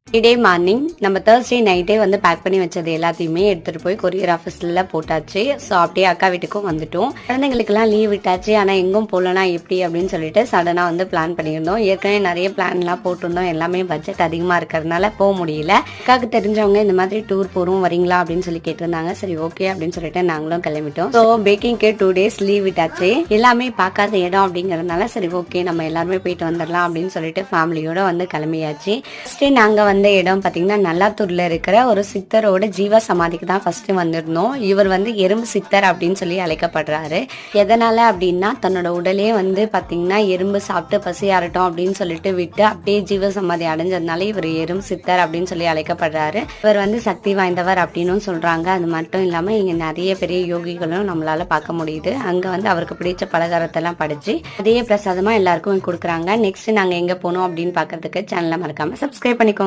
Friday morning நம்ம Thursday நைட்டே வந்து பேக் பண்ணி வச்சது எல்லாத்தையுமே எடுத்துட்டு போய் கொரியர் ஆஃபீஸ்ல போட்டாச்சு. ஸோ அப்படியே அக்கா வீட்டுக்கும் வந்துட்டோம். குழந்தைங்களுக்குலாம் லீவ் விட்டாச்சு, ஆனால் எங்கும் போகலனா எப்படி அப்படின்னு சொல்லிட்டு சடனாக வந்து பிளான் பண்ணியிருந்தோம். ஏற்கனவே நிறைய பிளான்லாம் போட்டிருந்தோம், எல்லாமே பட்ஜெட் அதிகமாக இருக்கிறதுனால போக முடியல. அக்காவுக்கு தெரிஞ்சவங்க இந்த மாதிரி டூர் போகிறோம் வரீங்களா அப்படின்னு சொல்லி கேட்டிருந்தாங்க. சரி ஓகே அப்படின்னு சொல்லிட்டு நாங்களும் கிளம்பிட்டோம். ஸோ பேக்கிங்க்கு 2 days லீவ் விட்டாச்சு. எல்லாமே பார்க்காத இடம் அப்படிங்கிறதுனால சரி ஓகே நம்ம எல்லாருமே போயிட்டு வந்துடலாம் அப்படின்னு சொல்லிட்டு ஃபேமிலியோட வந்து கிளம்பியாச்சு. ஃபர்ஸ்ட் நாங்கள் வந்த இடம் பார்த்தீங்கன்னா நல்லாத்தூர்ல இருக்கிற ஒரு சித்தரோட ஜீவ சமாதிக்கு தான் ஃபர்ஸ்ட் வந்திருந்தோம். இவர் வந்து எறும்பு சித்தர் அப்படின்னு சொல்லி அழைக்கப்படுறாரு. எதனால அப்படின்னா தன்னோட உடலே வந்து பார்த்தீங்கன்னா எறும்பு சாப்பிட்டு பசியாரட்டும் அப்படின்னு சொல்லிட்டு விட்டு அப்படியே ஜீவ சமாதி அடைஞ்சதுனால இவர் எறும்பு சித்தர் அப்படின்னு சொல்லி அழைக்கப்படுறாரு. இவர் வந்து சக்தி வாய்ந்தவர் அப்படின்னு சொல்றாங்க. அது மட்டும் இல்லாம இங்க நிறைய பெரிய யோகிகளும் நம்மளால பார்க்க முடியுது. அங்க வந்து அவருக்கு பிடிச்ச பலகாரத்தெல்லாம் படிச்சு அதே பிரசாதமா எல்லாருக்கும் கொடுக்குறாங்க. நெக்ஸ்ட் நாங்க எங்க போனோம் அப்படின்னு பாக்கிறதுக்கு சேனலை மறக்காம சப்ஸ்கிரைப் பண்ணிக்கோங்க.